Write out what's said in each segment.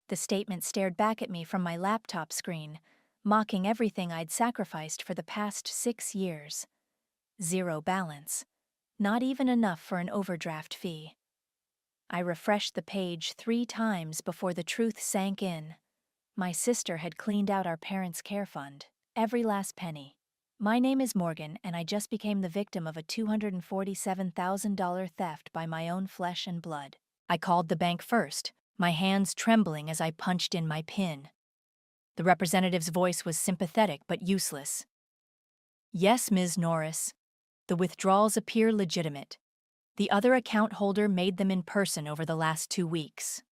The statement stared back at me from my laptop screen, mocking everything I'd sacrificed for the past 6 years. Zero balance. Not even enough for an overdraft fee. I refreshed the page 3 times before the truth sank in. My sister had cleaned out our parents' care fund, every last penny. My name is Morgan, and I just became the victim of a $247,000 theft by my own flesh and blood. I called the bank first, my hands trembling as I punched in my PIN. The representative's voice was sympathetic but useless. "Yes, Ms. Norris. The withdrawals appear legitimate. The other account holder made them in person over the last 2 weeks."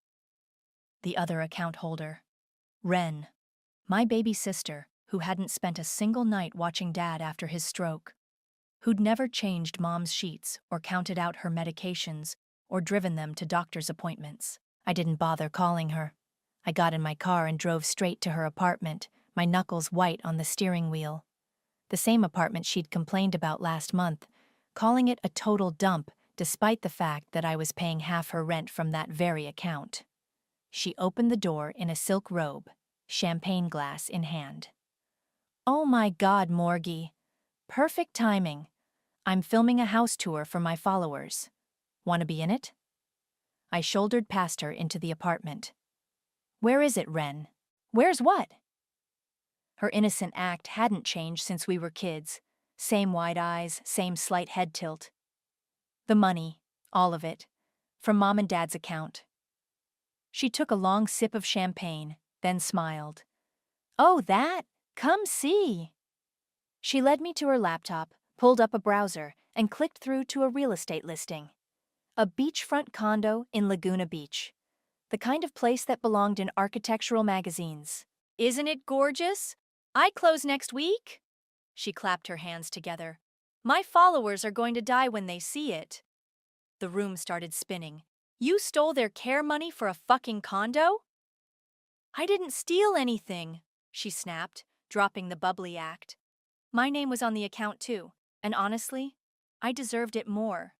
The other account holder. Wren. My baby sister, who hadn't spent a single night watching Dad after his stroke. Who'd never changed Mom's sheets or counted out her medications or driven them to doctor's appointments. I didn't bother calling her. I got in my car and drove straight to her apartment, my knuckles white on the steering wheel. The same apartment she'd complained about last month, calling it a total dump despite the fact that I was paying half her rent from that very account. She opened the door in a silk robe, champagne glass in hand. "Oh my God, Morgie. Perfect timing. I'm filming a house tour for my followers. Want to be in it?" I shouldered past her into the apartment. "Where is it, Wren?" "Where's what?" Her innocent act hadn't changed since we were kids. Same wide eyes, same slight head tilt. "The money, all of it, from Mom and Dad's account." She took a long sip of champagne, then smiled. "Oh, that? Come see." She led me to her laptop, pulled up a browser, and clicked through to a real estate listing. A beachfront condo in Laguna Beach. The kind of place that belonged in architectural magazines. "Isn't it gorgeous? I close next week." She clapped her hands together. "My followers are going to die when they see it." The room started spinning. "You stole their care money for a fucking condo?" "I didn't steal anything," she snapped, dropping the bubbly act. "My name was on the account too, and honestly, I deserved it more.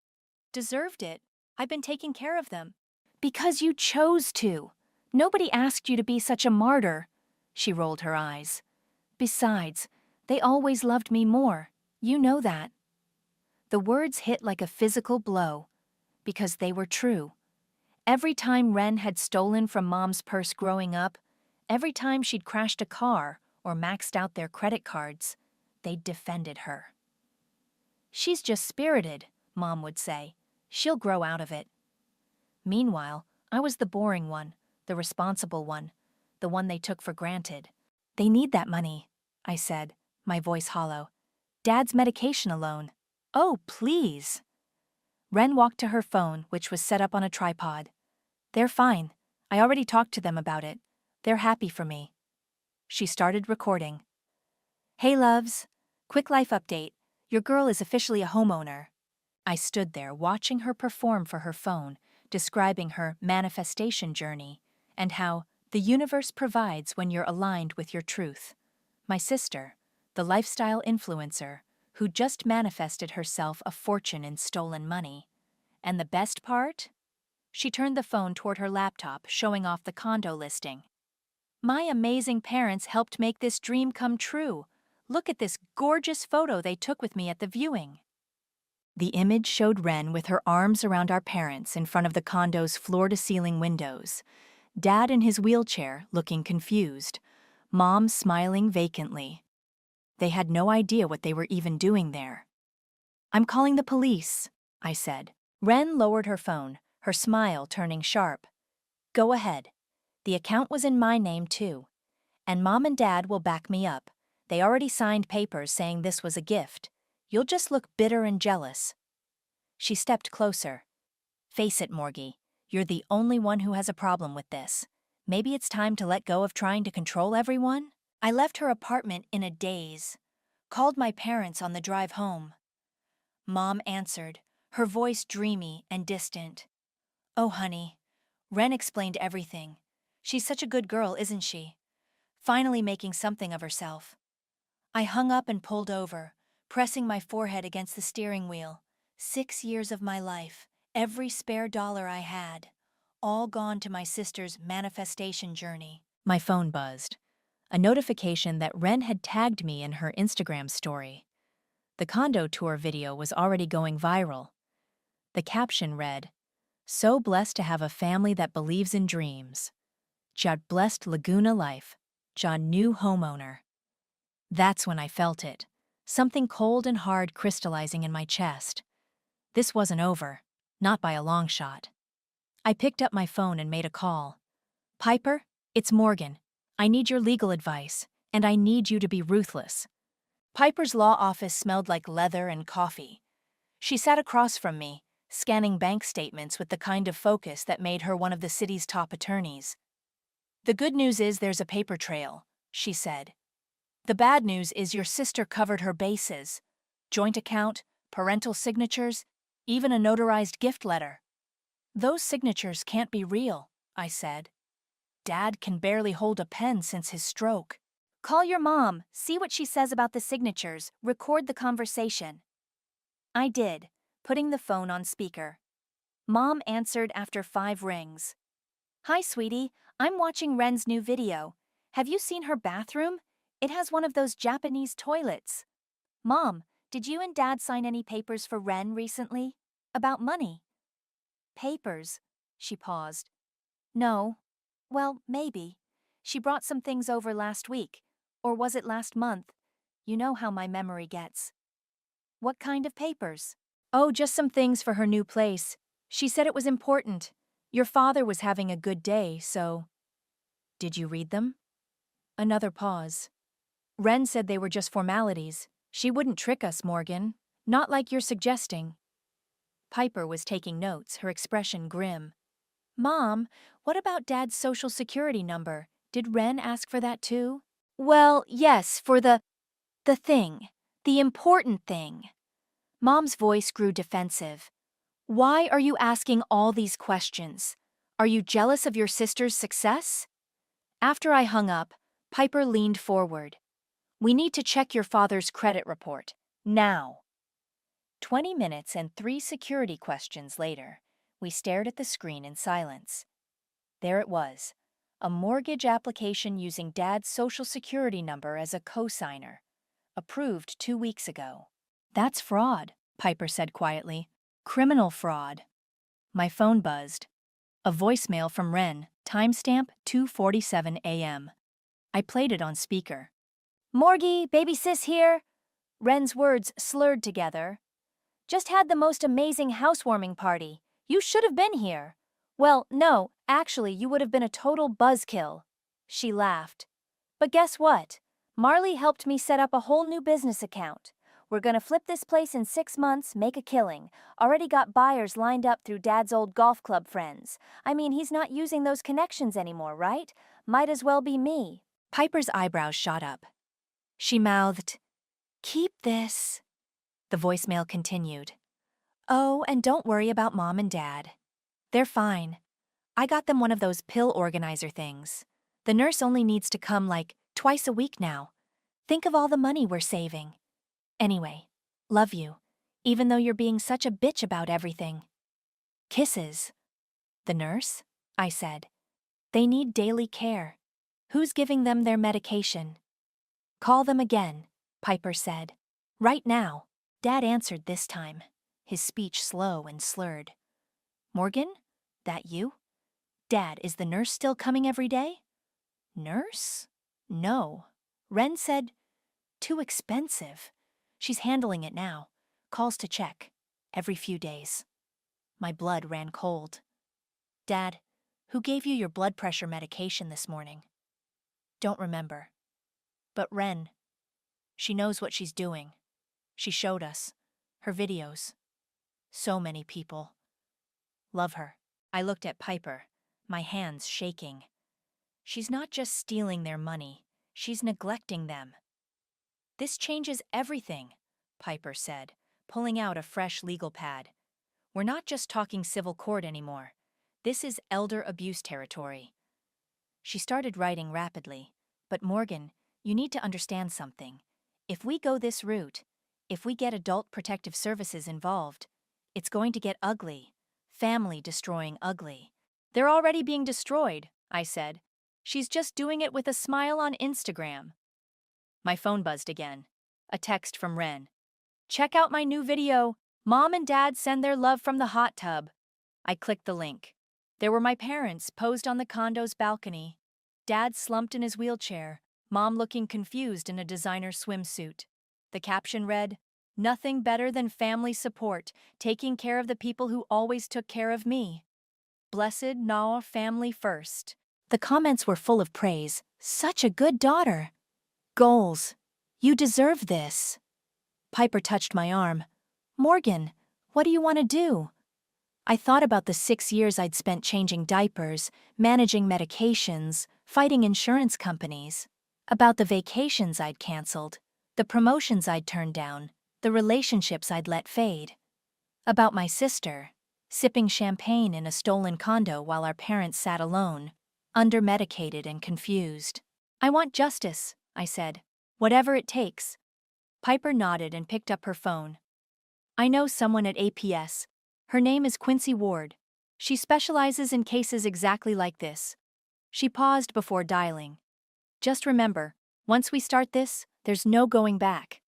Deserved it. I've been taking care of them." "Because you chose to. Nobody asked you to be such a martyr." She rolled her eyes. "Besides, they always loved me more. You know that." The words hit like a physical blow, because they were true. Every time Wren had stolen from Mom's purse growing up, every time she'd crashed a car or maxed out their credit cards, they'd defended her. "She's just spirited," Mom would say. "She'll grow out of it." Meanwhile, I was the boring one, the responsible one, the one they took for granted. "They need that money," I said, my voice hollow. "Dad's medication alone." "Oh, please." Wren walked to her phone, which was set up on a tripod. "They're fine. I already talked to them about it. They're happy for me." She started recording. "Hey, loves. Quick life update. Your girl is officially a homeowner." I stood there watching her perform for her phone, describing her manifestation journey and how the universe provides when you're aligned with your truth. My sister, the lifestyle influencer, who just manifested herself a fortune in stolen money. And the best part? She turned the phone toward her laptop, showing off the condo listing. "My amazing parents helped make this dream come true. Look at this gorgeous photo they took with me at the viewing." The image showed Wren with her arms around our parents in front of the condo's floor-to-ceiling windows. Dad in his wheelchair, looking confused. Mom smiling vacantly. They had no idea what they were even doing there. "I'm calling the police," I said. Wren lowered her phone, her smile turning sharp. "Go ahead. The account was in my name too. And Mom and Dad will back me up. They already signed papers saying this was a gift. You'll just look bitter and jealous." She stepped closer. "Face it, Morgie. You're the only one who has a problem with this. Maybe it's time to let go of trying to control everyone?" I left her apartment in a daze. Called my parents on the drive home. Mom answered, her voice dreamy and distant. "Oh, honey." Wren explained everything. "She's such a good girl, isn't she? Finally making something of herself." I hung up and pulled over, pressing my forehead against the steering wheel. 6 years of my life, every spare dollar I had, all gone to my sister's manifestation journey. My phone buzzed. A notification that Ren had tagged me in her Instagram story. The condo tour video was already going viral. The caption read, "So blessed to have a family that believes in dreams. Ja blessed Laguna life. Ja new homeowner." That's when I felt it. Something cold and hard crystallizing in my chest. This wasn't over. Not by a long shot. I picked up my phone and made a call. "Piper, it's Morgan. I need your legal advice, and I need you to be ruthless." Piper's law office smelled like leather and coffee. She sat across from me, scanning bank statements with the kind of focus that made her one of the city's top attorneys. "The good news is there's a paper trail," she said. "The bad news is your sister covered her bases. Joint account, parental signatures, even a notarized gift letter." "Those signatures can't be real," I said. "Dad can barely hold a pen since his stroke." "Call your mom, see what she says about the signatures, record the conversation." I did, putting the phone on speaker. Mom answered after 5 rings. "Hi, sweetie, I'm watching Ren's new video. Have you seen her bathroom? It has one of those Japanese toilets." "Mom, did you and Dad sign any papers for Ren recently? About money?" "Papers?" She paused. "No. Well, maybe. She brought some things over last week. Or was it last month? You know how my memory gets." "What kind of papers?" "Oh, just some things for her new place. She said it was important. Your father was having a good day, so—" "Did you read them?" Another pause. "Ren said they were just formalities. She wouldn't trick us, Morgan. Not like you're suggesting." Piper was taking notes, her expression grim. "Mom, what about Dad's social security number? Did Ren ask for that too?" "Well, yes, for the thing. The important thing." Mom's voice grew defensive. "Why are you asking all these questions? Are you jealous of your sister's success?" After I hung up, Piper leaned forward. "We need to check your father's credit report. Now." 20 minutes and 3 security questions later, we stared at the screen in silence. There it was, a mortgage application using Dad's social security number as a cosigner. Approved 2 weeks ago. "That's fraud," Piper said quietly. "Criminal fraud." My phone buzzed. A voicemail from Ren, timestamp 2:47 a.m. I played it on speaker. "Morgie, baby sis here." Ren's words slurred together. "Just had the most amazing housewarming party. You should have been here." "Well, no, actually, you would have been a total buzzkill." She laughed. "But guess what? Marley helped me set up a whole new business account. We're gonna flip this place in 6 months, make a killing. Already got buyers lined up through Dad's old golf club friends. I mean, he's not using those connections anymore, right? Might as well be me." Piper's eyebrows shot up. She mouthed, "Keep this." The voicemail continued. "Oh, and don't worry about Mom and Dad. They're fine. I got them one of those pill organizer things. The nurse only needs to come like twice a week now. Think of all the money we're saving. Anyway, love you, even though you're being such a bitch about everything." "Kisses." "The nurse?" I said. "They need daily care. Who's giving them their medication?" "Call them again," Piper said. "Right now." Dad answered this time, his speech slow and slurred. "Morgan? That you? Dad, is the nurse still coming every day?" "Nurse? No. Ren said, too expensive. She's handling it now. Calls to check. Every few days." My blood ran cold. "Dad, who gave you your blood pressure medication this morning?" "Don't remember. But Ren, she knows what she's doing. She showed us. Her videos. So many people. Love her." I looked at Piper, my hands shaking. "She's not just stealing their money, she's neglecting them." "This changes everything," Piper said, pulling out a fresh legal pad. "We're not just talking civil court anymore. This is elder abuse territory." She started writing rapidly. "But Morgan, you need to understand something. If we go this route, if we get Adult Protective Services involved, it's going to get ugly. Family destroying ugly. They're already being destroyed, I said. She's just doing it with a smile on Instagram. My phone buzzed again. A text from Ren. Check out my new video. Mom and Dad send their love from the hot tub. I clicked the link. There were my parents posed on the condo's balcony. Dad slumped in his wheelchair, Mom looking confused in a designer swimsuit. The caption read, "Nothing better than family support, taking care of the people who always took care of me. Blessed Naw family first." The comments were full of praise. Such a good daughter. Goals. You deserve this. Piper touched my arm. Morgan, what do you want to do? I thought about the 6 years I'd spent changing diapers, managing medications, fighting insurance companies. About the vacations I'd canceled, the promotions I'd turned down, the relationships I'd let fade. About my sister, sipping champagne in a stolen condo while our parents sat alone, under-medicated and confused. I want justice, I said. Whatever it takes. Piper nodded and picked up her phone. I know someone at APS. Her name is Quincy Ward. She specializes in cases exactly like this. She paused before dialing. Just remember, once we start this, there's no going back.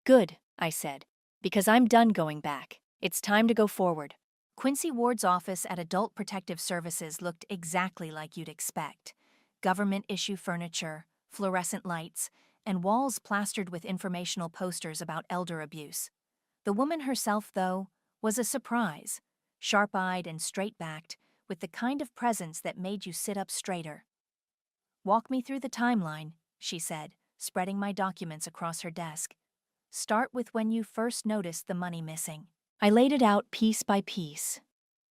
Good, I said, because I'm done going back. It's time to go forward. Quincy Ward's office at Adult Protective Services looked exactly like you'd expect. Government-issue furniture, fluorescent lights, and walls plastered with informational posters about elder abuse. The woman herself, though, was a surprise, sharp-eyed and straight-backed, with the kind of presence that made you sit up straighter. Walk me through the timeline, she said, spreading my documents across her desk. Start with when you first noticed the money missing. I laid it out piece by piece.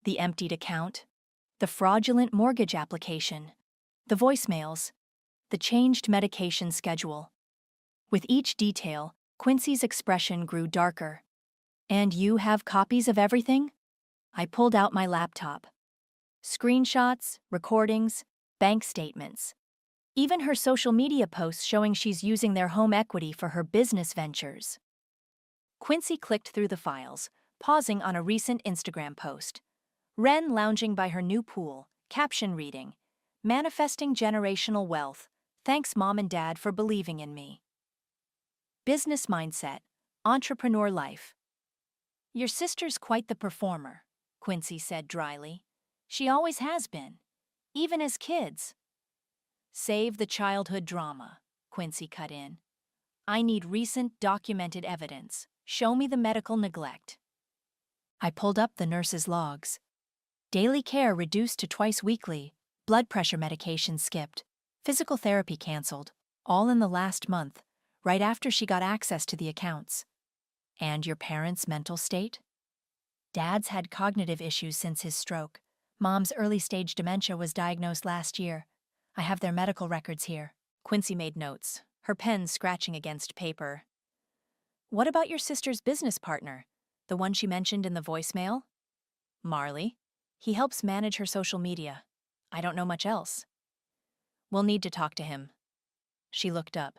The emptied account, the fraudulent mortgage application, the voicemails, the changed medication schedule. With each detail, Quincy's expression grew darker. And you have copies of everything? I pulled out my laptop. Screenshots, recordings, bank statements. Even her social media posts showing she's using their home equity for her business ventures. Quincy clicked through the files, pausing on a recent Instagram post. Ren lounging by her new pool, caption reading, "Manifesting generational wealth. Thanks Mom and Dad for believing in me." Business mindset, entrepreneur life. Your sister's quite the performer, Quincy said dryly. She always has been, even as kids. Save the childhood drama, Quincy cut in. I need recent documented evidence. Show me the medical neglect. I pulled up the nurse's logs. Daily care reduced to twice weekly, blood pressure medication skipped, physical therapy canceled, all in the last month, right after she got access to the accounts. And your parents' mental state? Dad's had cognitive issues since his stroke. Mom's early-stage dementia was diagnosed last year. I have their medical records here. Quincy made notes, her pen scratching against paper. What about your sister's business partner, the one she mentioned in the voicemail? Marley. He helps manage her social media. I don't know much else. We'll need to talk to him. She looked up.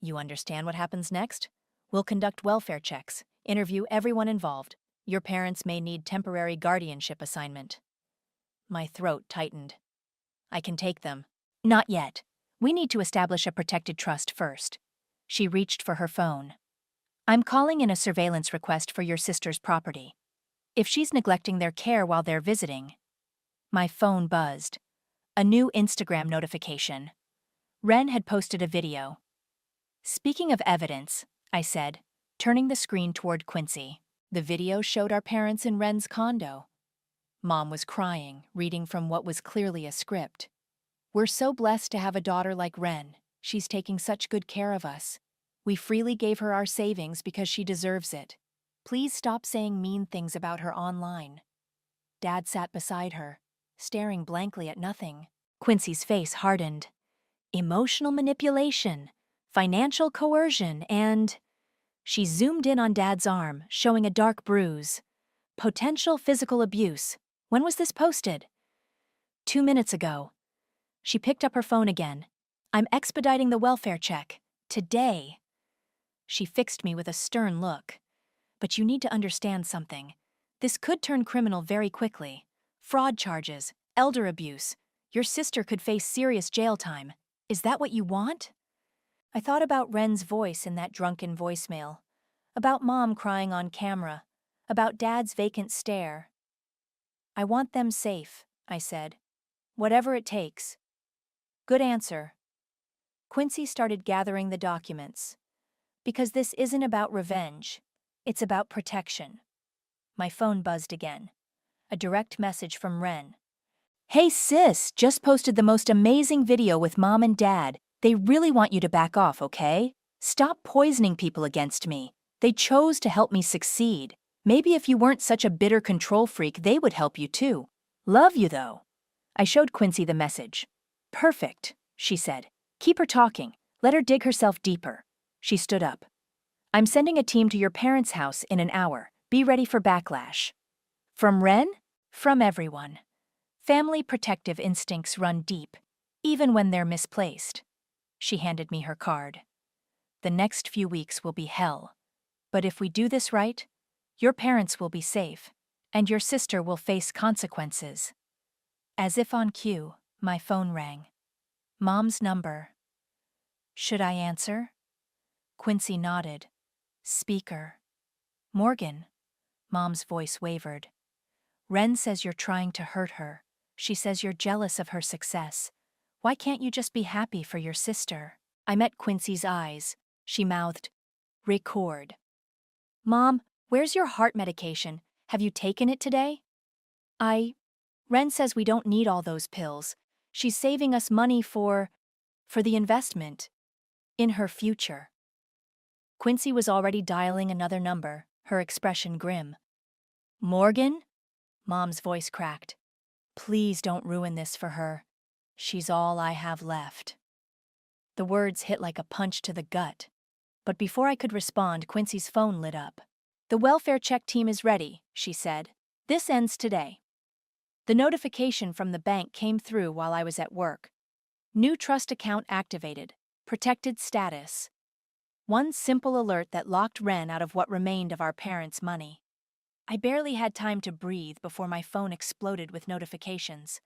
You understand what happens next? We'll conduct welfare checks, interview everyone involved. Your parents may need temporary guardianship assignment. My throat tightened. I can take them. Not yet. We need to establish a protected trust first. She reached for her phone. I'm calling in a surveillance request for your sister's property. If she's neglecting their care while they're visiting. My phone buzzed. A new Instagram notification. Ren had posted a video. Speaking of evidence, I said, turning the screen toward Quincy. The video showed our parents in Ren's condo. Mom was crying, reading from what was clearly a script. We're so blessed to have a daughter like Ren. She's taking such good care of us. We freely gave her our savings because she deserves it. Please stop saying mean things about her online. Dad sat beside her, staring blankly at nothing. Quincy's face hardened. Emotional manipulation, financial coercion, and... She zoomed in on Dad's arm, showing a dark bruise. Potential physical abuse. When was this posted? 2 minutes ago. She picked up her phone again. I'm expediting the welfare check. Today. She fixed me with a stern look. But you need to understand something. This could turn criminal very quickly. Fraud charges, elder abuse. Your sister could face serious jail time. Is that what you want? I thought about Ren's voice in that drunken voicemail, about Mom crying on camera, about Dad's vacant stare. I want them safe, I said. Whatever it takes. Good answer. Quincy started gathering the documents. Because this isn't about revenge. It's about protection. My phone buzzed again. A direct message from Ren. Hey sis, just posted the most amazing video with Mom and Dad. They really want you to back off, okay? Stop poisoning people against me. They chose to help me succeed. Maybe if you weren't such a bitter control freak, they would help you too. Love you though. I showed Quincy the message. Perfect, she said. Keep her talking. Let her dig herself deeper. She stood up. I'm sending a team to your parents' house in an hour. Be ready for backlash. From Ren? From everyone. Family protective instincts run deep, even when they're misplaced. She handed me her card. The next few weeks will be hell. But if we do this right, your parents will be safe, and your sister will face consequences. As if on cue, my phone rang. Mom's number. Should I answer? Quincy nodded. Speaker. Morgan. Mom's voice wavered. Ren says you're trying to hurt her. She says you're jealous of her success. Why can't you just be happy for your sister? I met Quincy's eyes. She mouthed, record. Mom, where's your heart medication? Have you taken it today? Ren says we don't need all those pills. She's saving us money for the investment. In her future. Quincy was already dialing another number, her expression grim. Morgan? Mom's voice cracked. Please don't ruin this for her. She's all I have left. The words hit like a punch to the gut. But before I could respond, Quincy's phone lit up. The welfare check team is ready, she said. This ends today. The notification from the bank came through while I was at work. New trust account activated. Protected status. One simple alert that locked Ren out of what remained of our parents' money. I barely had time to breathe before my phone exploded with notifications.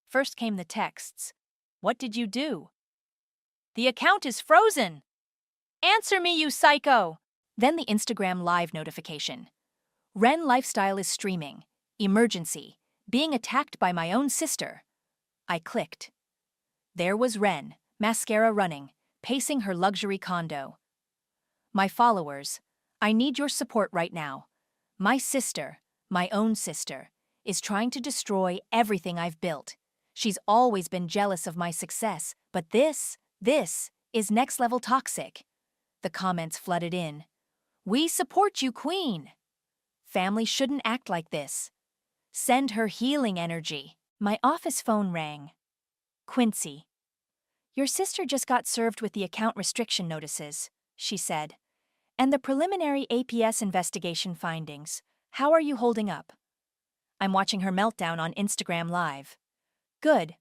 First came the texts. What did you do? The account is frozen! Answer me, you psycho! Then the Instagram live notification. Ren Lifestyle is streaming. Emergency. Being attacked by my own sister. I clicked. There was Ren, mascara running, pacing her luxury condo. My followers, I need your support right now. My sister, my own sister, is trying to destroy everything I've built. She's always been jealous of my success, but this is next-level toxic. The comments flooded in. We support you, Queen. Family shouldn't act like this. Send her healing energy. My office phone rang. Quincy. Your sister just got served with the account restriction notices, she said. And the preliminary APS investigation findings. How are you holding up? I'm watching her meltdown on Instagram Live. Good.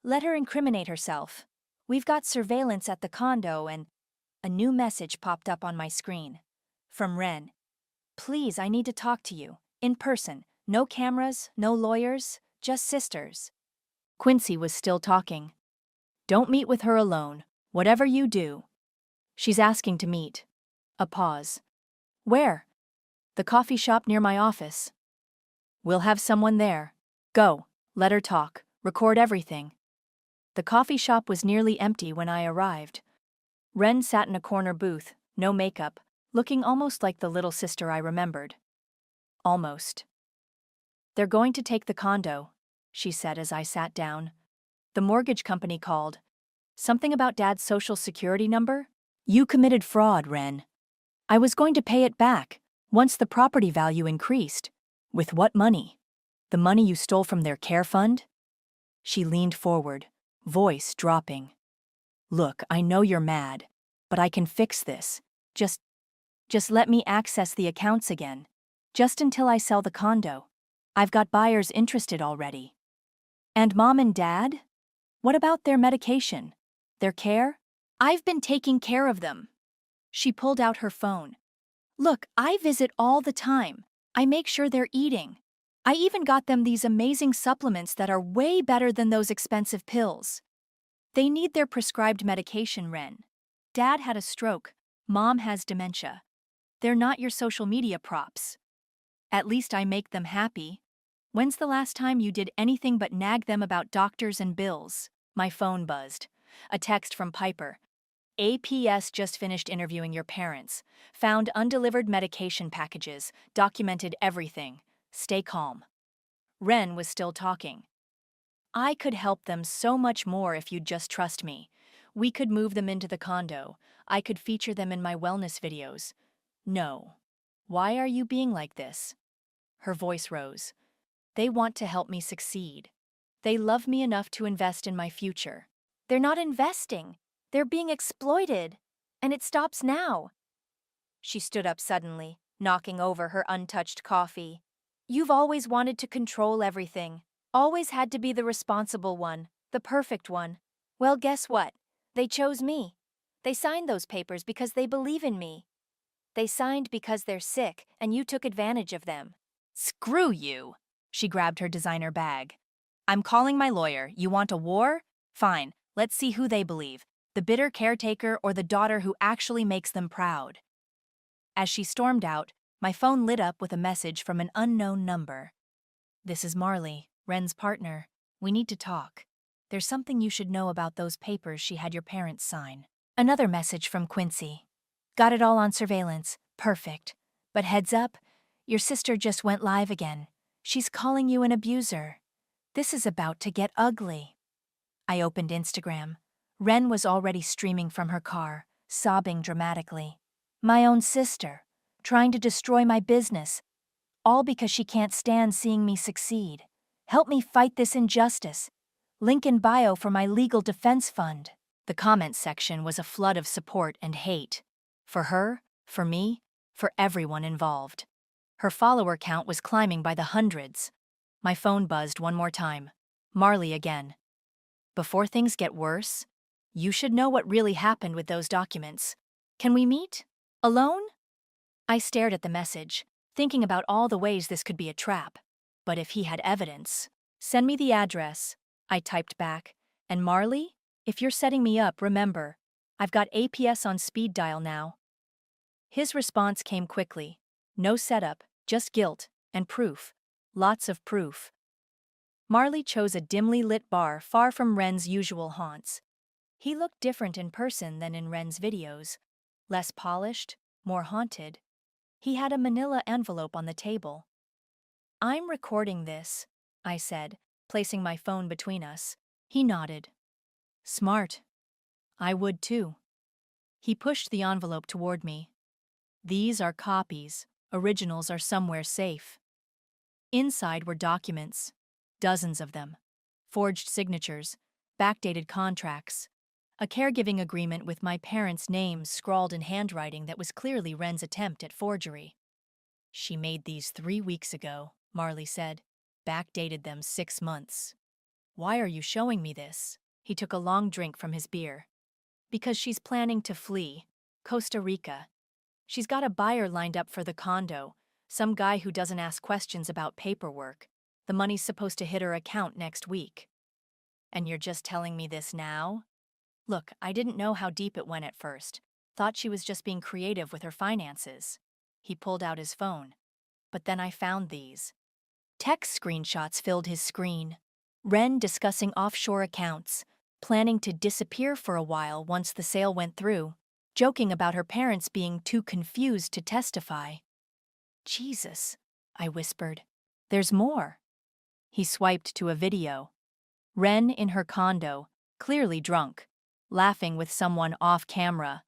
Let her incriminate herself. We've got surveillance at the condo and... A new message popped up on my screen. From Ren. Please, I need to talk to you. In person. No cameras, no lawyers, just sisters. Quincy was still talking. Don't meet with her alone. Whatever you do. She's asking to meet. A pause. Where? The coffee shop near my office. We'll have someone there. Go. Let her talk. Record everything. The coffee shop was nearly empty when I arrived. Ren sat in a corner booth, no makeup, looking almost like the little sister I remembered. Almost. They're going to take the condo, she said as I sat down. The mortgage company called. Something about Dad's social security number? You committed fraud, Ren. I was going to pay it back, once the property value increased. With what money? The money you stole from their care fund? She leaned forward, voice dropping. Look, I know you're mad, but I can fix this. Just let me access the accounts again. Just until I sell the condo. I've got buyers interested already. And Mom and Dad? What about their medication? Their care? I've been taking care of them. She pulled out her phone. Look, I visit all the time. I make sure they're eating. I even got them these amazing supplements that are way better than those expensive pills. They need their prescribed medication, Ren. Dad had a stroke. Mom has dementia. They're not your social media props. At least I make them happy. When's the last time you did anything but nag them about doctors and bills? My phone buzzed. A text from Piper. APS just finished interviewing your parents. Found undelivered medication packages. Documented everything. Stay calm. Ren was still talking. I could help them so much more if you'd just trust me. We could move them into the condo. I could feature them in my wellness videos. No. Why are you being like this? Her voice rose. They want to help me succeed. They love me enough to invest in my future. They're not investing. They're being exploited. And it stops now. She stood up suddenly, knocking over her untouched coffee. You've always wanted to control everything. Always had to be the responsible one, the perfect one. Well, guess what? They chose me. They signed those papers because they believe in me. They signed because they're sick, and you took advantage of them. Screw you! She grabbed her designer bag. I'm calling my lawyer. You want a war? Fine, let's see who they believe, the bitter caretaker or the daughter who actually makes them proud. As she stormed out, my phone lit up with a message from an unknown number. This is Marley, Ren's partner. We need to talk. There's something you should know about those papers she had your parents sign. Another message from Quincy. Got it all on surveillance. Perfect. But heads up, your sister just went live again. She's calling you an abuser. This is about to get ugly. I opened Instagram. Ren was already streaming from her car, sobbing dramatically. My own sister, trying to destroy my business, all because she can't stand seeing me succeed. Help me fight this injustice. Link in bio for my legal defense fund. The comments section was a flood of support and hate. For her, for me, for everyone involved. Her follower count was climbing by the hundreds. My phone buzzed one more time. Marley again. Before things get worse, you should know what really happened with those documents. Can we meet? Alone? I stared at the message, thinking about all the ways this could be a trap. But if he had evidence, send me the address, I typed back. And Marley, if you're setting me up, remember, I've got APS on speed dial now. His response came quickly. No setup, just guilt, and proof. Lots of proof. Marley chose a dimly lit bar far from Ren's usual haunts. He looked different in person than in Ren's videos. Less polished, more haunted. He had a manila envelope on the table. I'm recording this, I said, placing my phone between us. He nodded. Smart. I would too. He pushed the envelope toward me. These are copies. Originals are somewhere safe. Inside were documents. Dozens of them. Forged signatures. Backdated contracts. A caregiving agreement with my parents' names scrawled in handwriting that was clearly Ren's attempt at forgery. She made these 3 weeks ago, Marley said. Backdated them 6 months. Why are you showing me this? He took a long drink from his beer. Because she's planning to flee. Costa Rica. She's got a buyer lined up for the condo, some guy who doesn't ask questions about paperwork. The money's supposed to hit her account next week. And you're just telling me this now? Look, I didn't know how deep it went at first. Thought she was just being creative with her finances. He pulled out his phone. But then I found these. Text screenshots filled his screen. Ren discussing offshore accounts, planning to disappear for a while once the sale went through, joking about her parents being too confused to testify. Jesus, I whispered. There's more. He swiped to a video. Ren in her condo, clearly drunk, laughing with someone off camera.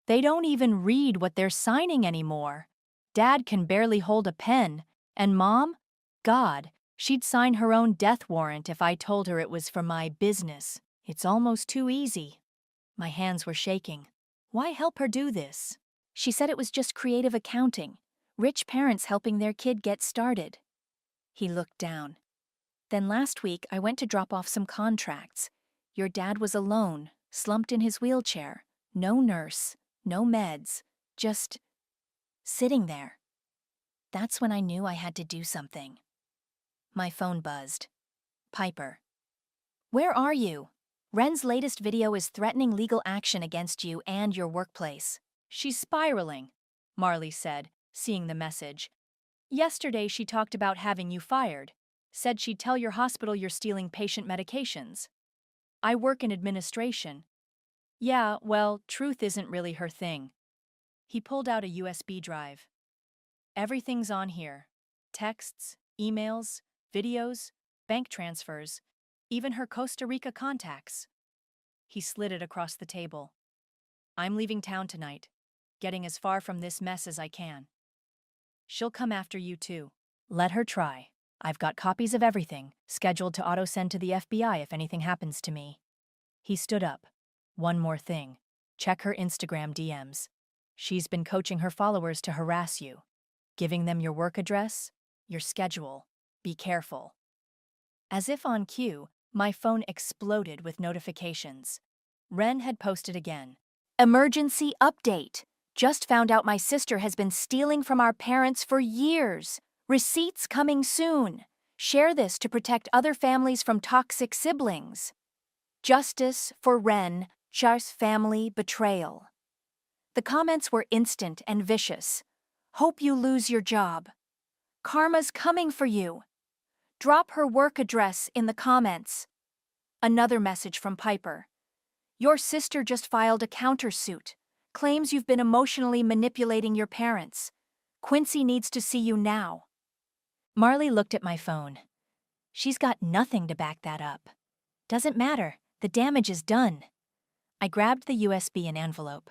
They don't even read what they're signing anymore. Dad can barely hold a pen, and Mom? God, she'd sign her own death warrant if I told her it was for my business. It's almost too easy. My hands were shaking. Why help her do this? She said it was just creative accounting, rich parents helping their kid get started. He looked down. Then last week I went to drop off some contracts. Your dad was alone, slumped in his wheelchair. No nurse, no meds, just sitting there. That's when I knew I had to do something. My phone buzzed. Piper. Where are you? Ren's latest video is threatening legal action against you and your workplace. She's spiraling, Marley said, seeing the message. Yesterday she talked about having you fired. Said she'd tell your hospital you're stealing patient medications. I work in administration. Yeah, well, truth isn't really her thing. He pulled out a USB drive. Everything's on here. Texts, emails, videos, bank transfers, even her Costa Rica contacts. He slid it across the table. I'm leaving town tonight, getting as far from this mess as I can. She'll come after you too. Let her try. I've got copies of everything, scheduled to auto-send to the FBI if anything happens to me. He stood up. One more thing. Check her Instagram DMs. She's been coaching her followers to harass you. Giving them your work address, your schedule. Be careful. As if on cue, my phone exploded with notifications. Ren had posted again. Emergency update. Just found out my sister has been stealing from our parents for years. Receipts coming soon. Share this to protect other families from toxic siblings. Justice for Ren, Char's family betrayal. The comments were instant and vicious. Hope you lose your job. Karma's coming for you. Drop her work address in the comments. Another message from Piper. Your sister just filed a countersuit. Claims you've been emotionally manipulating your parents. Quincy needs to see you now. Marley looked at my phone. She's got nothing to back that up. Doesn't matter. The damage is done. I grabbed the USB and envelope.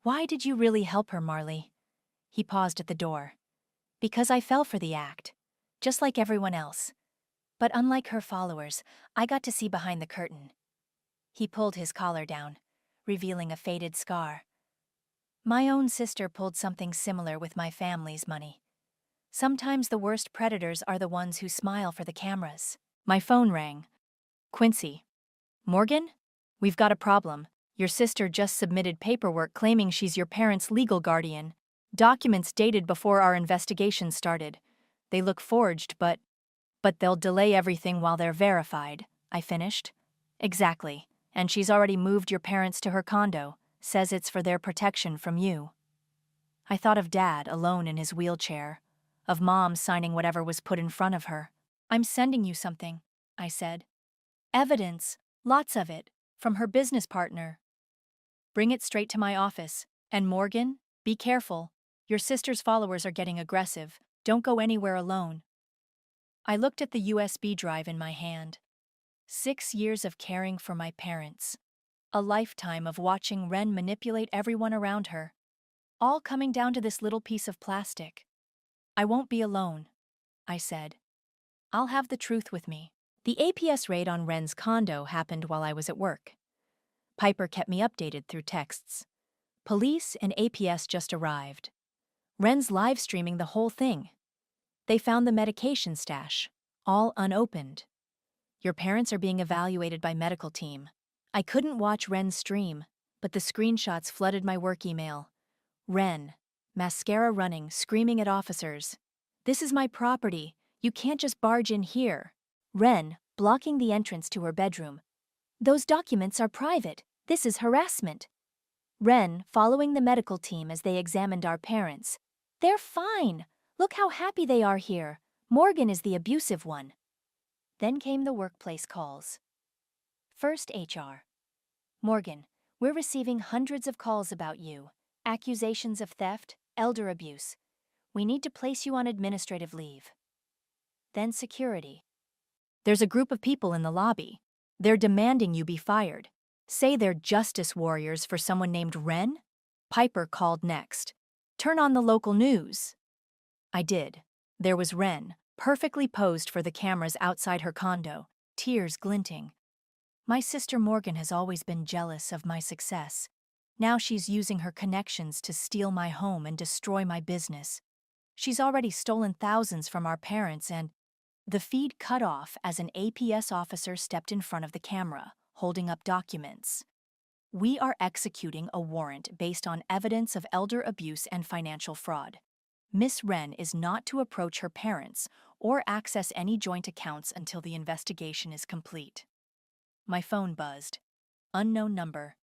Why did you really help her, Marley? He paused at the door. Because I fell for the act, just like everyone else. But unlike her followers, I got to see behind the curtain. He pulled his collar down, revealing a faded scar. My own sister pulled something similar with my family's money. Sometimes the worst predators are the ones who smile for the cameras. My phone rang. Quincy. Morgan? We've got a problem. Your sister just submitted paperwork claiming she's your parents' legal guardian. Documents dated before our investigation started. They look forged, but they'll delay everything while they're verified, I finished. Exactly. And she's already moved your parents to her condo. Says it's for their protection from you. I thought of Dad alone in his wheelchair, of Mom signing whatever was put in front of her. I'm sending you something, I said. Evidence, lots of it, from her business partner. Bring it straight to my office. And Morgan, be careful. Your sister's followers are getting aggressive. Don't go anywhere alone. I looked at the USB drive in my hand. 6 years of caring for my parents. A lifetime of watching Ren manipulate everyone around her. All coming down to this little piece of plastic. I won't be alone, I said. I'll have the truth with me. The APS raid on Ren's condo happened while I was at work. Piper kept me updated through texts. Police and APS just arrived. Ren's live streaming the whole thing. They found the medication stash, all unopened. Your parents are being evaluated by medical team. I couldn't watch Ren's stream, but the screenshots flooded my work email. Ren, mascara running, screaming at officers. This is my property. You can't just barge in here. Ren, blocking the entrance to her bedroom. Those documents are private. This is harassment. Ren, following the medical team as they examined our parents. They're fine. Look how happy they are here. Morgan is the abusive one. Then came the workplace calls. First, HR. Morgan, we're receiving hundreds of calls about you. Accusations of theft, elder abuse. We need to place you on administrative leave. Then security. There's a group of people in the lobby. They're demanding you be fired. Say they're justice warriors for someone named Ren? Piper called next. Turn on the local news. I did. There was Ren, perfectly posed for the cameras outside her condo, tears glinting. My sister Morgan has always been jealous of my success. Now she's using her connections to steal my home and destroy my business. She's already stolen thousands from our parents and... The feed cut off as an APS officer stepped in front of the camera, holding up documents. We are executing a warrant based on evidence of elder abuse and financial fraud. Miss Ren is not to approach her parents or access any joint accounts until the investigation is complete. My phone buzzed. Unknown number.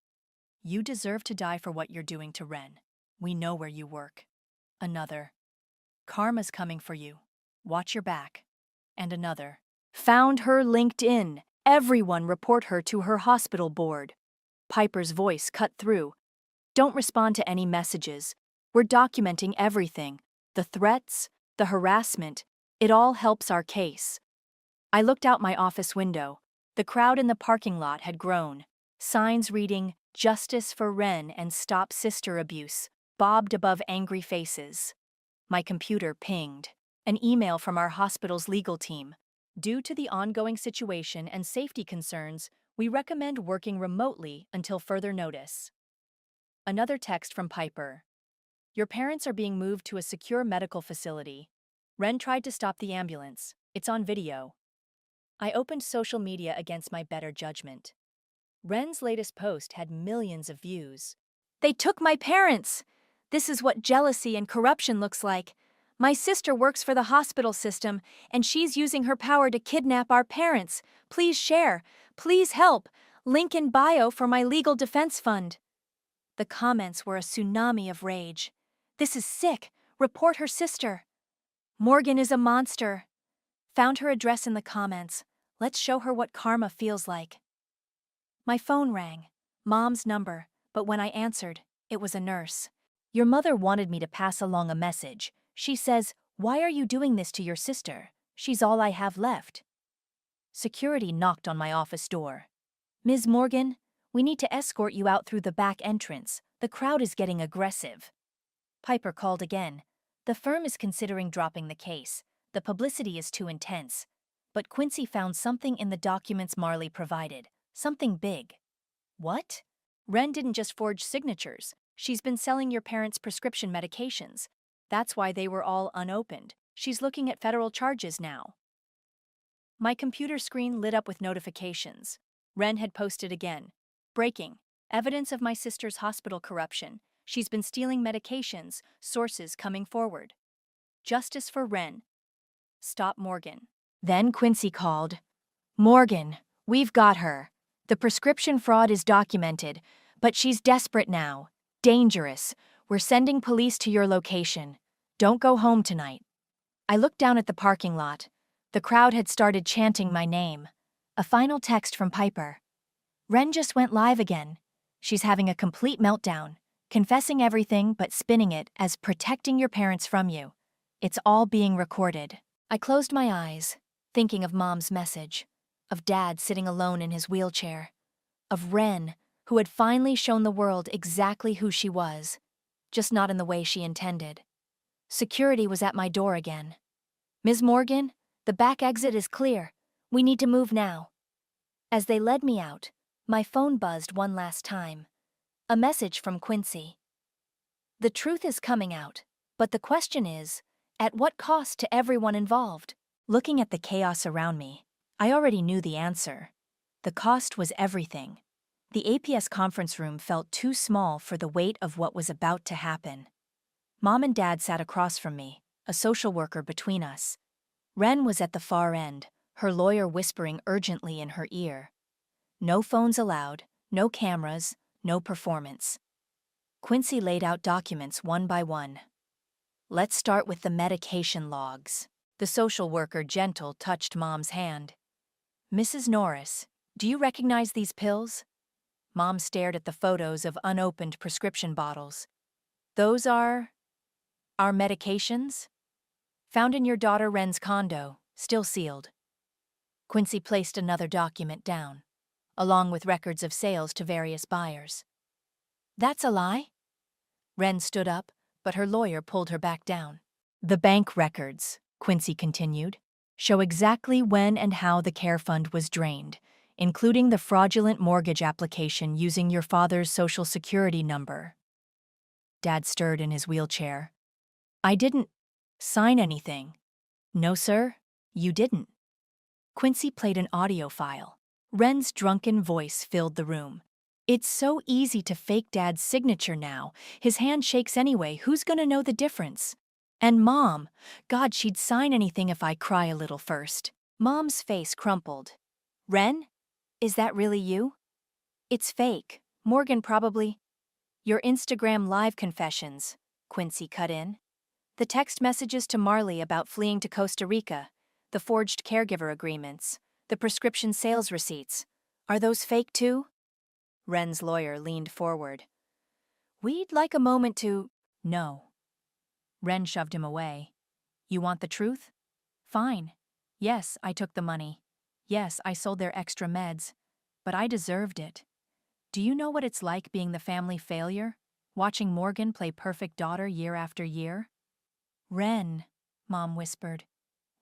You deserve to die for what you're doing to Ren. We know where you work. Another. Karma's coming for you. Watch your back. And another. Found her LinkedIn. Everyone report her to her hospital board. Piper's voice cut through. Don't respond to any messages. We're documenting everything. The threats, the harassment. It all helps our case. I looked out my office window. The crowd in the parking lot had grown. Signs reading, "Justice for Ren" and "Stop Sister Abuse" bobbed above angry faces. My computer pinged. An email from our hospital's legal team. Due to the ongoing situation and safety concerns, we recommend working remotely until further notice. Another text from Piper. Your parents are being moved to a secure medical facility. Ren tried to stop the ambulance. It's on video. I opened social media against my better judgment. Ren's latest post had millions of views. They took my parents! This is what jealousy and corruption looks like. My sister works for the hospital system, and she's using her power to kidnap our parents. Please share. Please help. Link in bio for my legal defense fund. The comments were a tsunami of rage. This is sick. Report her sister. Morgan is a monster. Found her address in the comments. Let's show her what karma feels like. My phone rang. Mom's number, but when I answered, it was a nurse. Your mother wanted me to pass along a message. She says, "Why are you doing this to your sister? She's all I have left." Security knocked on my office door. "Ms. Morgan, we need to escort you out through the back entrance. The crowd is getting aggressive." Piper called again. The firm is considering dropping the case. The publicity is too intense. But Quincy found something in the documents Marley provided. Something big. What? Ren didn't just forge signatures. She's been selling your parents' prescription medications. That's why they were all unopened. She's looking at federal charges now. My computer screen lit up with notifications. Ren had posted again. Breaking. Evidence of my sister's hospital corruption. She's been stealing medications. Sources coming forward. Justice for Ren. Stop Morgan. Then Quincy called. Morgan, we've got her. The prescription fraud is documented, but she's desperate now. Dangerous. We're sending police to your location. Don't go home tonight. I looked down at the parking lot. The crowd had started chanting my name. A final text from Piper. Ren just went live again. She's having a complete meltdown, confessing everything but spinning it as protecting your parents from you. It's all being recorded. I closed my eyes, thinking of Mom's message, of Dad sitting alone in his wheelchair, of Ren, who had finally shown the world exactly who she was, just not in the way she intended. Security was at my door again. Ms. Morgan, the back exit is clear. We need to move now. As they led me out, my phone buzzed one last time. A message from Quincy. The truth is coming out, but the question is, at what cost to everyone involved? Looking at the chaos around me, I already knew the answer. The cost was everything. The APS conference room felt too small for the weight of what was about to happen. Mom and Dad sat across from me, a social worker between us. Ren was at the far end, her lawyer whispering urgently in her ear. No phones allowed, no cameras, no performance. Quincy laid out documents one by one. Let's start with the medication logs. The social worker gentle touched Mom's hand. Mrs. Norris, do you recognize these pills? Mom stared at the photos of unopened prescription bottles. Those are our medications? Found in your daughter Ren's condo, still sealed. Quincy placed another document down, along with records of sales to various buyers. That's a lie? Ren stood up, but her lawyer pulled her back down. The bank records, Quincy continued, show exactly when and how the care fund was drained, including the fraudulent mortgage application using your father's Social Security number. Dad stirred in his wheelchair. I didn't sign anything. No, sir, you didn't. Quincy played an audio file. Ren's drunken voice filled the room. It's so easy to fake Dad's signature now. His hand shakes anyway. Who's gonna know the difference? And Mom, God, she'd sign anything if I cry a little first. Mom's face crumpled. Ren? Is that really you? It's fake. Morgan probably. Your Instagram live confessions, Quincy cut in. The text messages to Marley about fleeing to Costa Rica, the forged caregiver agreements, the prescription sales receipts. Are those fake too? Ren's lawyer leaned forward. We'd like a moment to. No. Ren shoved him away. You want the truth? Fine. Yes, I took the money. Yes, I sold their extra meds. But I deserved it. Do you know what it's like being the family failure? Watching Morgan play perfect daughter year after year? Ren, Mom whispered.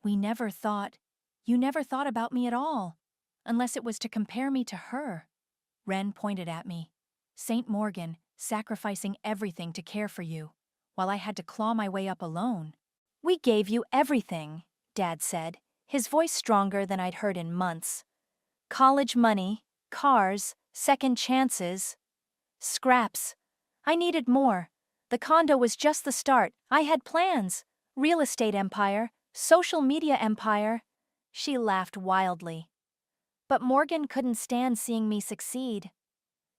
You never thought about me at all. Unless it was to compare me to her. Ren pointed at me. St. Morgan, sacrificing everything to care for you, while I had to claw my way up alone. We gave you everything, Dad said, his voice stronger than I'd heard in months. College money, cars, second chances. Scraps. I needed more. The condo was just the start. I had plans. Real estate empire, social media empire. She laughed wildly. But Morgan couldn't stand seeing me succeed.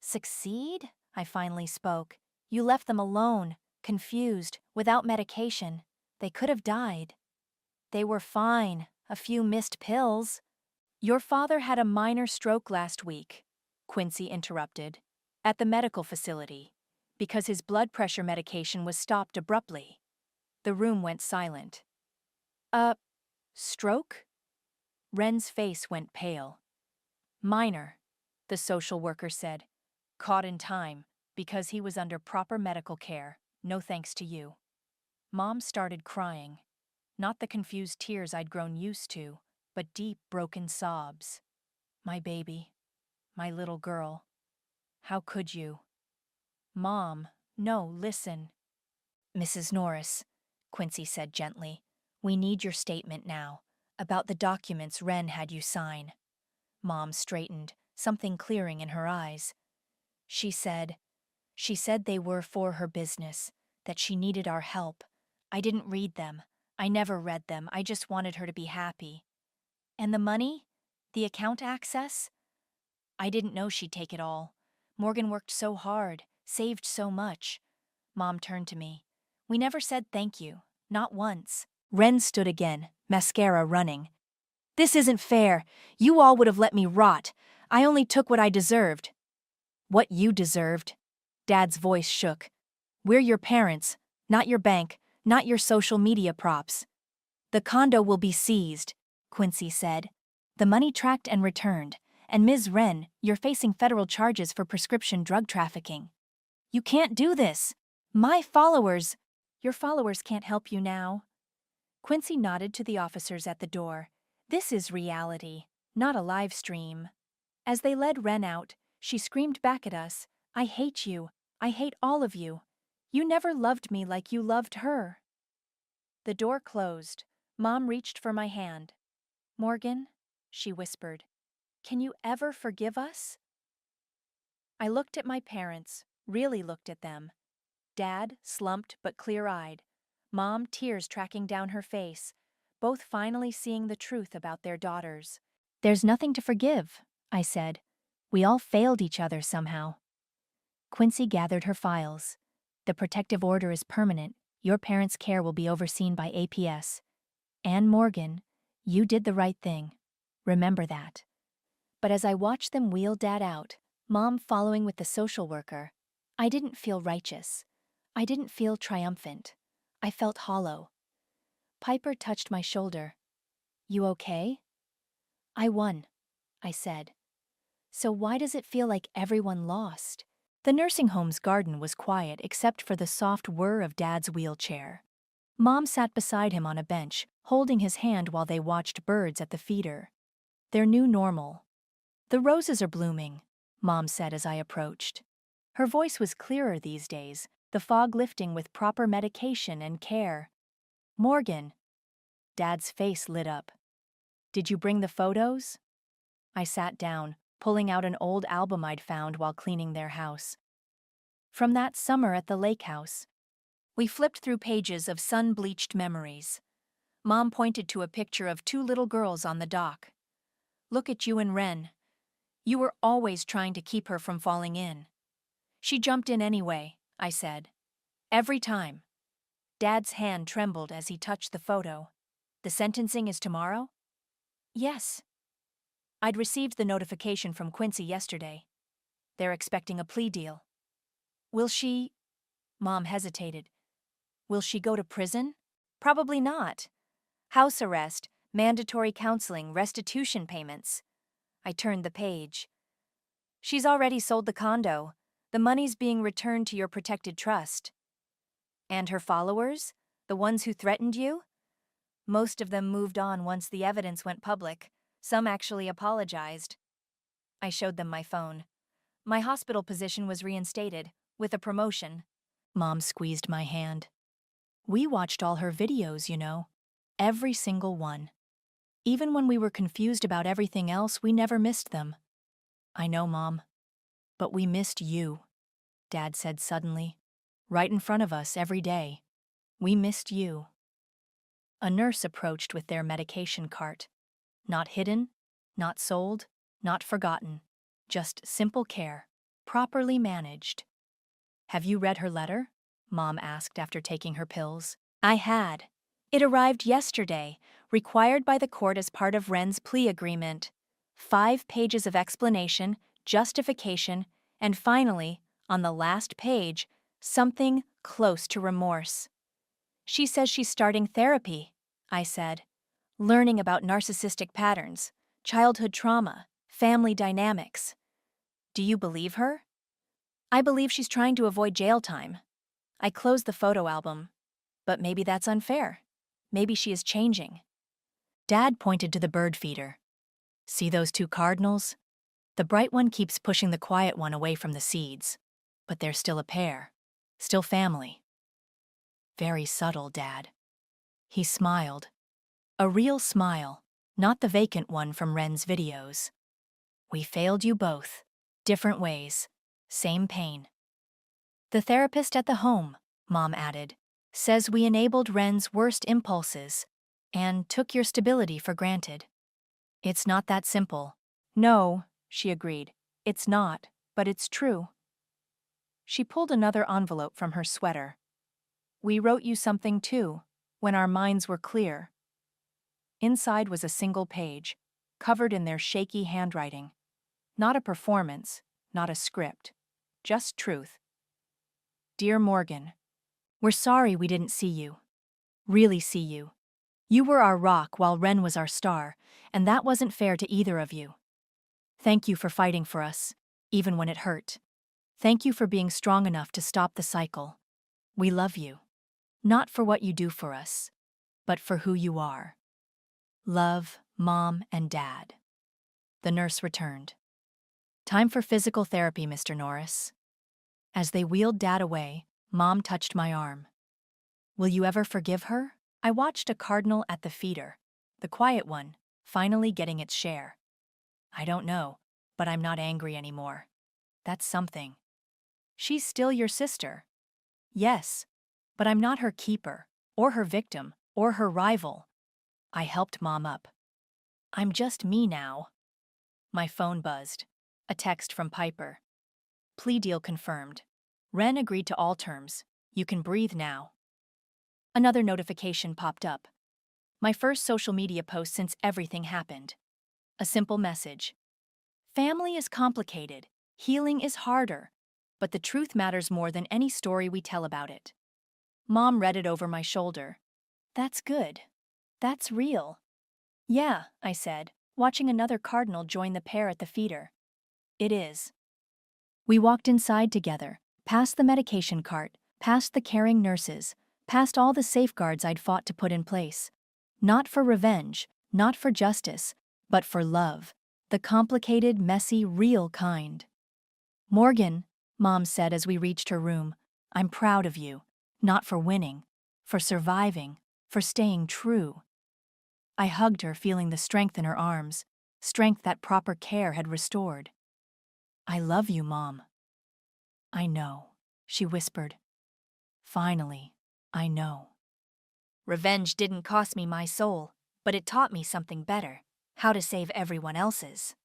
Succeed? I finally spoke. You left them alone, confused, without medication. They could have died. They were fine. A few missed pills. Your father had a minor stroke last week, Quincy interrupted, at the medical facility, because his blood pressure medication was stopped abruptly. The room went silent. Stroke? Ren's face went pale. Minor, the social worker said. Caught in time, because he was under proper medical care, no thanks to you. Mom started crying. Not the confused tears I'd grown used to, but deep, broken sobs. My baby. My little girl. How could you? Mom, no, listen. Mrs. Norris, Quincy said gently, we need your statement now, about the documents Ren had you sign. Mom straightened, something clearing in her eyes. She said they were for her business, that she needed our help. I didn't read them. I never read them. I just wanted her to be happy. And the money? The account access? I didn't know she'd take it all. Morgan worked so hard, saved so much. Mom turned to me. We never said thank you, not once. Ren stood again, mascara running. This isn't fair. You all would have let me rot. I only took what I deserved. What you deserved? Dad's voice shook. We're your parents, not your bank, not your social media props. The condo will be seized, Quincy said. The money tracked and returned. And Ms. Ren, you're facing federal charges for prescription drug trafficking. You can't do this. Your followers can't help you now. Quincy nodded to the officers at the door. This is reality, not a live stream. As they led Ren out, she screamed back at us, I hate you. I hate all of you. You never loved me like you loved her. The door closed. Mom reached for my hand. Morgan, she whispered, can you ever forgive us? I looked at my parents, really looked at them. Dad, slumped but clear-eyed. Mom, tears tracking down her face, both finally seeing the truth about their daughters. There's nothing to forgive, I said. We all failed each other somehow. Quincy gathered her files. The protective order is permanent. Your parents' care will be overseen by APS. Anne Morgan, you did the right thing. Remember that. But as I watched them wheel Dad out, Mom following with the social worker, I didn't feel righteous. I didn't feel triumphant. I felt hollow. Piper touched my shoulder. You okay? I won, I said. So why does it feel like everyone lost? The nursing home's garden was quiet except for the soft whir of Dad's wheelchair. Mom sat beside him on a bench, holding his hand while they watched birds at the feeder. Their new normal. The roses are blooming, Mom said as I approached. Her voice was clearer these days, the fog lifting with proper medication and care. Morgan. Dad's face lit up. Did you bring the photos? I sat down, pulling out an old album I'd found while cleaning their house. From that summer at the lake house. We flipped through pages of sun-bleached memories. Mom pointed to a picture of two little girls on the dock. Look at you and Ren. You were always trying to keep her from falling in. She jumped in anyway, I said. Every time. Dad's hand trembled as he touched the photo. The sentencing is tomorrow? Yes. I'd received the notification from Quincy yesterday. They're expecting a plea deal. Will she? Mom hesitated. Will she go to prison? Probably not. House arrest, mandatory counseling, restitution payments. I turned the page. She's already sold the condo. The money's being returned to your protected trust. And her followers? The ones who threatened you? Most of them moved on once the evidence went public. Some actually apologized. I showed them my phone. My hospital position was reinstated, with a promotion. Mom squeezed my hand. We watched all her videos, you know. Every single one. Even when we were confused about everything else, we never missed them. I know, Mom. But we missed you, Dad said suddenly. Right in front of us every day. We missed you. A nurse approached with their medication cart. Not hidden, not sold, not forgotten. Just simple care, properly managed. Have you read her letter? Mom asked after taking her pills. I had. It arrived yesterday, required by the court as part of Ren's plea agreement. 5 pages of explanation, justification, and finally, on the last page, something close to remorse. She says she's starting therapy, I said. Learning about narcissistic patterns, childhood trauma, family dynamics. Do you believe her? I believe she's trying to avoid jail time. I closed the photo album. But maybe that's unfair. Maybe she is changing. Dad pointed to the bird feeder. See those 2 cardinals? The bright one keeps pushing the quiet one away from the seeds. But they're still a pair. Still family. Very subtle, Dad. He smiled. A real smile, not the vacant one from Ren's videos. We failed you both. Different ways. Same pain. The therapist at the home, Mom added, says we enabled Ren's worst impulses and took your stability for granted. It's not that simple. No, she agreed. It's not, but it's true. She pulled another envelope from her sweater. We wrote you something too, when our minds were clear. Inside was a single page, covered in their shaky handwriting. Not a performance, not a script. Just truth. Dear Morgan, we're sorry we didn't see you. Really see you. You were our rock while Ren was our star, and that wasn't fair to either of you. Thank you for fighting for us, even when it hurt. Thank you for being strong enough to stop the cycle. We love you. Not for what you do for us, but for who you are. Love, Mom and Dad. The nurse returned. Time for physical therapy, Mr. Norris. As they wheeled Dad away, Mom touched my arm. Will you ever forgive her? I watched a cardinal at the feeder, the quiet one, finally getting its share. I don't know, but I'm not angry anymore. That's something. She's still your sister. Yes, but I'm not her keeper, or her victim, or her rival. I helped Mom up. I'm just me now. My phone buzzed. A text from Piper. Plea deal confirmed. Ren agreed to all terms. You can breathe now. Another notification popped up. My first social media post since everything happened. A simple message. Family is complicated. Healing is harder. But the truth matters more than any story we tell about it. Mom read it over my shoulder. That's good. That's real. Yeah, I said, watching another cardinal join the pair at the feeder. It is. We walked inside together, past the medication cart, past the caring nurses, past all the safeguards I'd fought to put in place. Not for revenge, not for justice, but for love. The complicated, messy, real kind. Morgan, Mom said as we reached her room, I'm proud of you. Not for winning, for surviving, for staying true. I hugged her, feeling the strength in her arms, strength that proper care had restored. I love you, Mom. I know, she whispered. Finally. I know. Revenge didn't cost me my soul, but it taught me something better: how to save everyone else's.